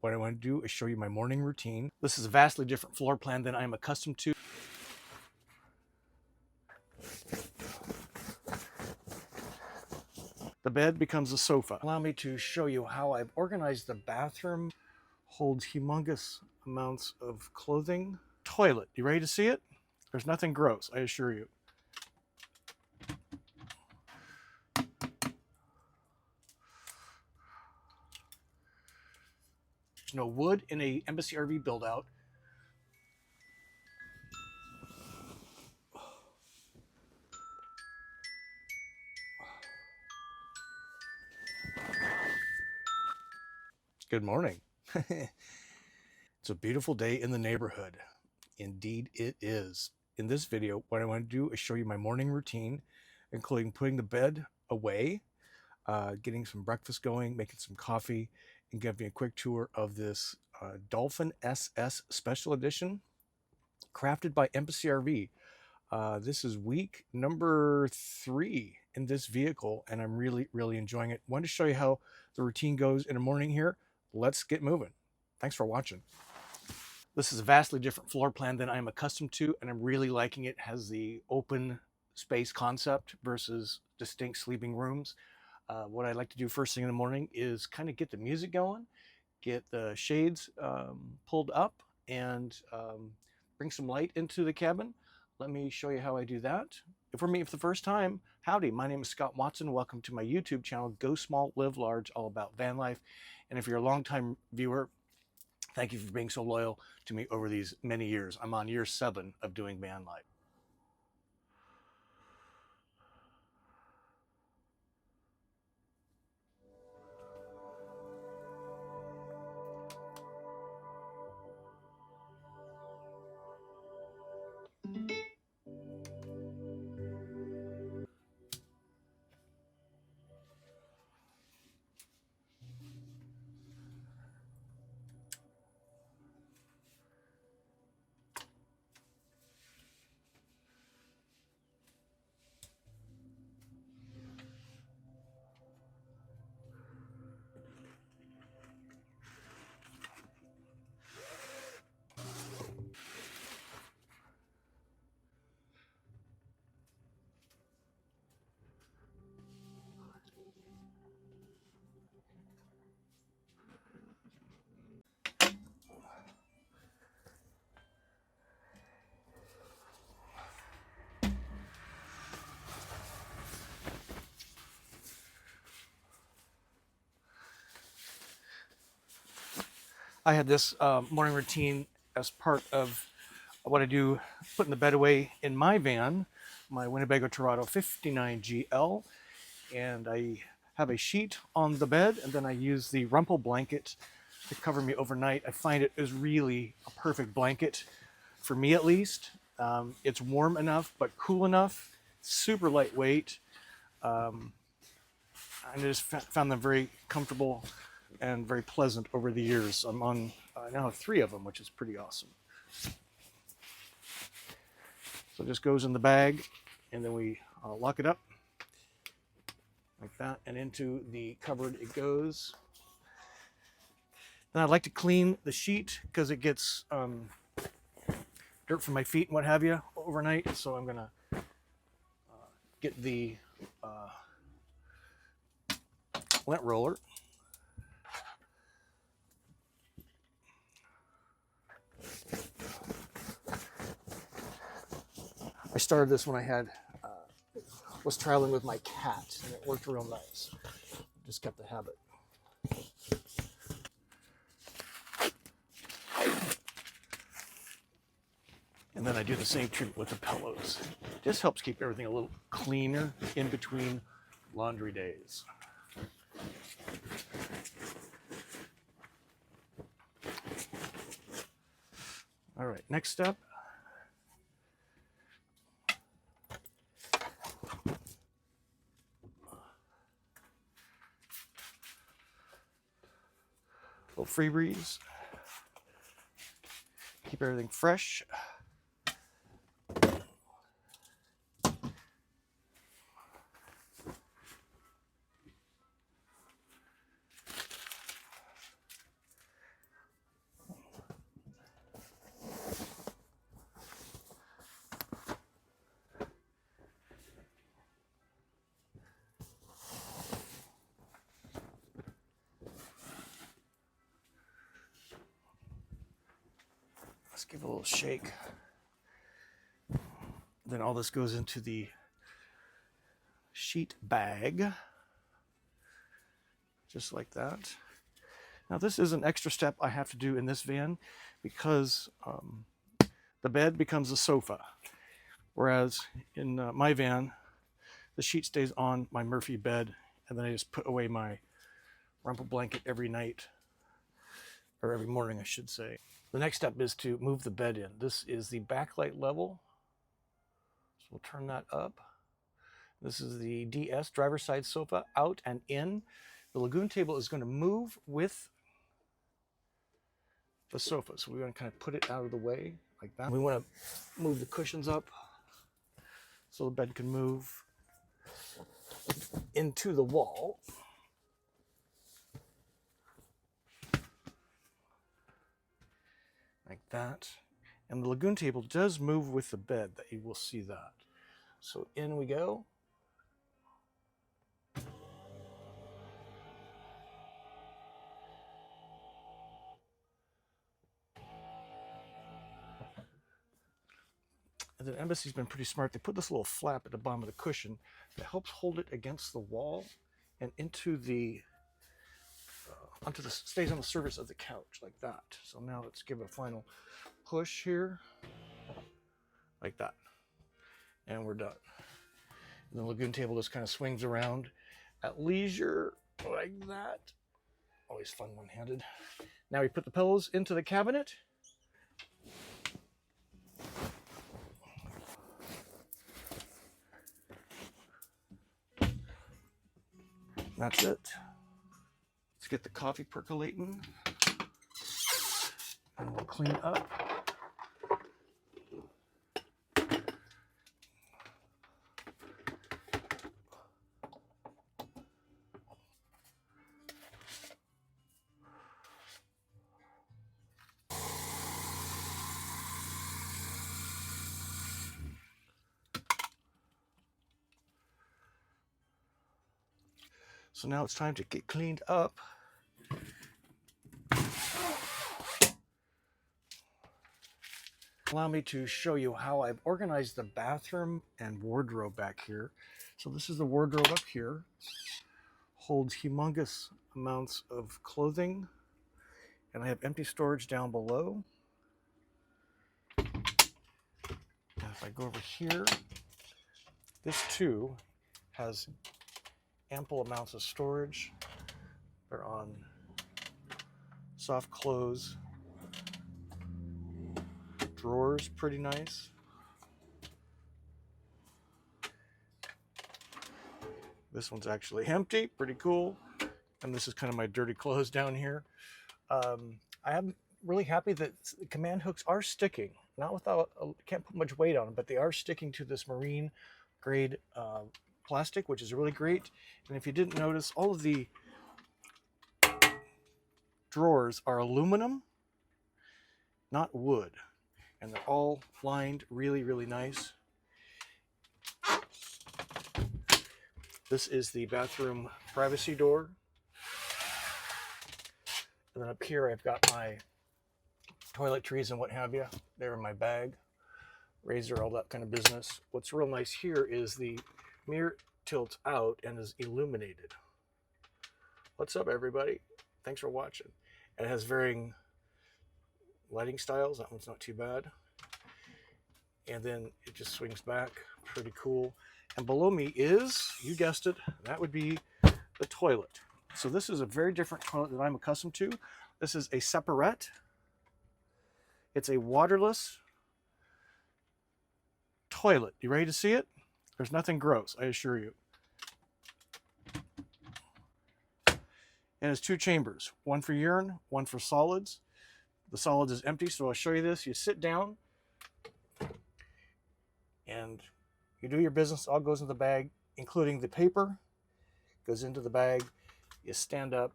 what I want to do is show you my morning routine. This is a vastly different floor plan than I'm accustomed to. The bed becomes a sofa. Allow me to show you how I've organized the bathroom. Holds humongous amounts of clothing. Toilet, you ready to see it? There's nothing gross, I assure you. There's no wood in a Embassy RV build out. Good morning. It's a beautiful day in the neighborhood. Indeed it is. In this video, what I want to do is show you my morning routine, including putting the bed away, getting some breakfast going, making some coffee, and giving a quick tour of this Dolphin SS Special Edition, crafted by Embassy RV. This is week number 3 in this vehicle, and I'm really enjoying it. Wanted to show you how the routine goes in the morning here. Let's get moving. Thanks for watching. This is a vastly different floor plan than I'm accustomed to, and I'm really liking it. It has the open space concept versus distinct sleeping rooms. What I like to do first thing in the morning is kind of get the music going, get the shades pulled up, and bring some light into the cabin. Let me show you how I do that. If we're meeting for the first time, howdy, my name is Scott Watson. Welcome to my YouTube channel, Go Small, Live Large, all about van life. And if you're a longtime viewer, thank you for being so loyal to me over these many years. I'm on year 7 of doing van life. I had this morning routine as part of what I do, putting the bed away in my van, my Winnebago Torado 59GL, and I have a sheet on the bed, and then I use the rumple blanket to cover me overnight. I find it is really a perfect blanket, for me at least. It's warm enough, but cool enough, super lightweight. I just found them very comfortable and very pleasant over the years. I'm on, I now have 3 of them, which is pretty awesome. So it just goes in the bag, and then we lock it up like that, and into the cupboard it goes. Then I like to clean the sheet because it gets dirt from my feet and what have you overnight. So I'm gonna get the lint roller. I started this when I was traveling with my cat, and it worked real nice. Just kept the habit. And then I do the same treatment with the pillows. Just helps keep everything a little cleaner in between laundry days. All right, next step. A little free breeze. Keep everything fresh. Let's give it a little shake. Then all this goes into the sheet bag, just like that. Now this is an extra step I have to do in this van because the bed becomes a sofa, whereas in my van, the sheet stays on my Murphy bed, and then I just put away my rumple blanket every night, or every morning, I should say. The next step is to move the bed in. This is the backlight level, so we'll turn that up. This is the DS driver's side sofa, out and in. The lagoon table is going to move with the sofa, so we're going to kind of put it out of the way like that. We want to move the cushions up so the bed can move into the wall. Like that. And the lagoon table does move with the bed, that you will see that. So in we go. And then Embassy's been pretty smart. They put this little flap at the bottom of the cushion that helps hold it against the wall and into the stays on the surface of the couch like that. So now let's give a final push here, like that, and we're done. And the lagoon table just kind of swings around at leisure like that. Always fun one-handed. Now we put the pillows into the cabinet. That's it. Let's get the coffee percolating, and we'll clean up. So now it's time to get cleaned up. Allow me to show you how I've organized the bathroom and wardrobe back here. So this is the wardrobe up here. Holds humongous amounts of clothing. And I have empty storage down below. And if I go over here, this too has ample amounts of storage. They're on soft clothes drawers, pretty nice. This one's actually empty, pretty cool. And this is kind of my dirty clothes down here. I am really happy that the command hooks are sticking. Not without, can't put much weight on them, but they are sticking to this marine grade plastic, which is really great. And if you didn't notice, all of the drawers are aluminum, not wood. And they're all lined really, really nice. This is the bathroom privacy door. And then up here, I've got my toiletries and what have you. They're in my bag. Razor, all that kind of business. What's real nice here is the mirror tilts out and is illuminated. What's up, everybody? Thanks for watching. And it has varying lighting styles. That one's not too bad. And then it just swings back. Pretty cool. And below me is, you guessed it, that would be the toilet. So this is a very different toilet than I'm accustomed to. This is a Separatte. It's a waterless toilet. You ready to see it? There's nothing gross, I assure you. And it's two chambers, one for urine, one for solids. The solids is empty, so I'll show you this. You sit down and you do your business. All goes in the bag, including the paper. Goes into the bag. You stand up.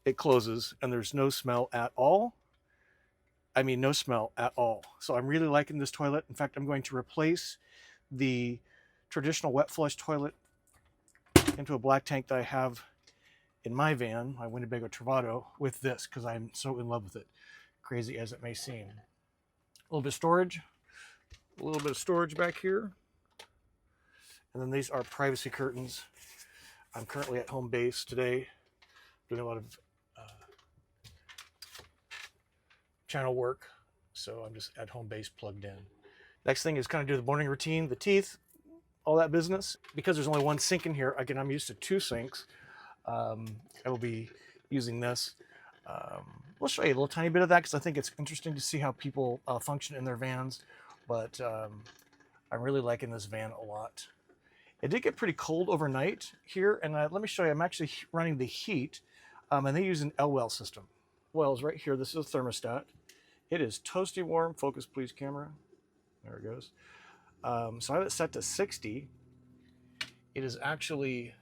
It closes, and there's no smell at all. I mean, no smell at all. So I'm really liking this toilet. In fact, I'm going to replace the traditional wet flush toilet into a black tank that I have in my van, my Winnebago Travado, with this because I'm so in love with it. crazy as it may seem. A little bit of storage, a little bit of storage back here. And then these are privacy curtains. I'm currently at home base today, doing a lot of channel work. So I'm just at home base plugged in. Next thing is kind of do the morning routine, the teeth, all that business. Because there's only one sink in here, again, I'm used to 2 sinks. I will be using this. We'll show you a little tiny bit of that because I think it's interesting to see how people function in their vans. But I'm really liking this van a lot. It did get pretty cold overnight here, and let me show you. I'm actually running the heat, and they use an L-well system. Well, is right here. This is a thermostat. It is toasty warm. Focus, please, camera. There it goes. So I have it set to 60. It is actually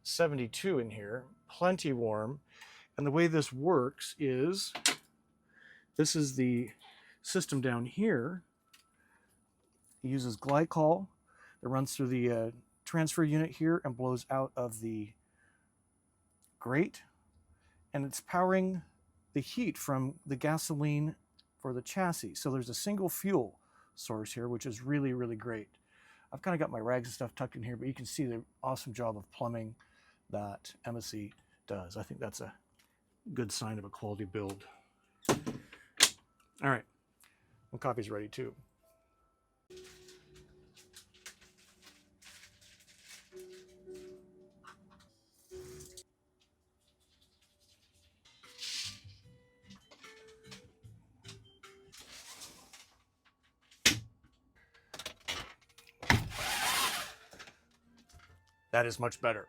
72 in here, plenty warm. And the way this works is, this is the system down here. It uses glycol that runs through the transfer unit here and blows out of the grate. And it's powering the heat from the gasoline for the chassis. So there's a single fuel source here, which is really, really great. I've kind of got my rags and stuff tucked in here, but you can see the awesome job of plumbing that Embassy does. I think that's a good sign of a quality build. All right, well, coffee's ready too. That is much better.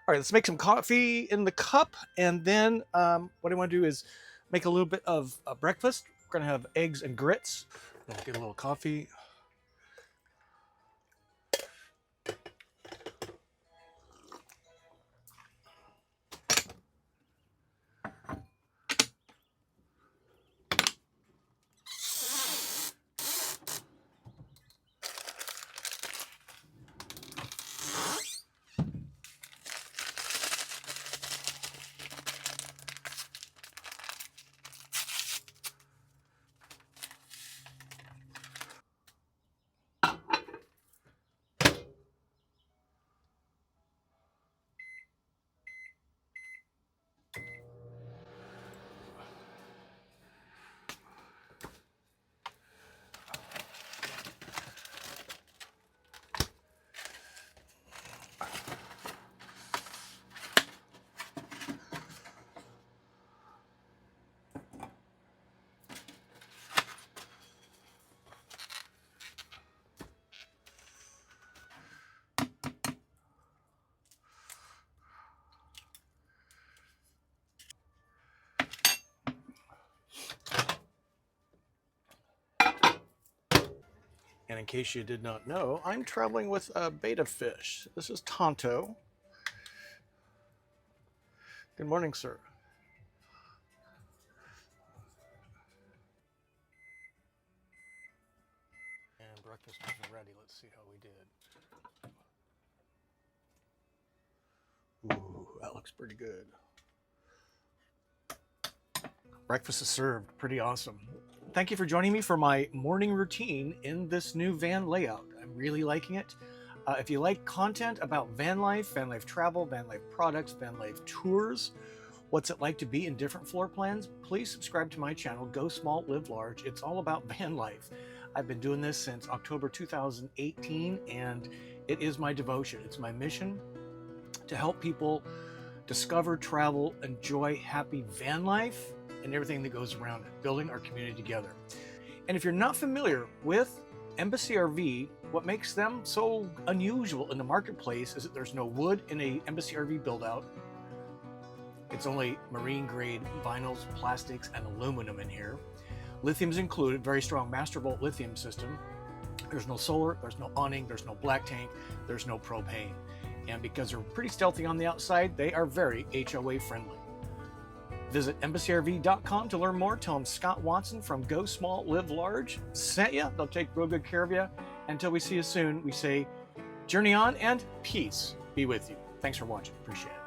All right, let's make some coffee in the cup. And then what I want to do is make a little bit of breakfast. We're going to have eggs and grits. We'll get a little coffee. And in case you did not know, I'm traveling with a betta fish. This is Tonto. Good morning, sir. And breakfast is ready. Let's see how we did. Ooh, that looks pretty good. Breakfast is served. Pretty awesome. Thank you for joining me for my morning routine in this new van layout. I'm really liking it. If you like content about van life travel, van life products, van life tours, what's it like to be in different floor plans, please subscribe to my channel, Go Small, Live Large. It's all about van life. I've been doing this since October 2018, and it is my devotion. It's my mission to help people discover, travel, enjoy happy van life and everything that goes around it, building our community together. And if you're not familiar with Embassy RV, what makes them so unusual in the marketplace is that there's no wood in a Embassy RV build out. It's only marine grade vinyls, plastics, and aluminum in here. Lithium's included, very strong master volt lithium system. There's no solar, there's no awning, there's no black tank, there's no propane. And because they're pretty stealthy on the outside, they are very HOA friendly. Visit embassyrv.com to learn more. Tell them Scott Watson from Go Small, Live Large sent you. They'll take real good care of you. Until we see you soon, we say journey on and peace be with you. Thanks for watching. Appreciate it.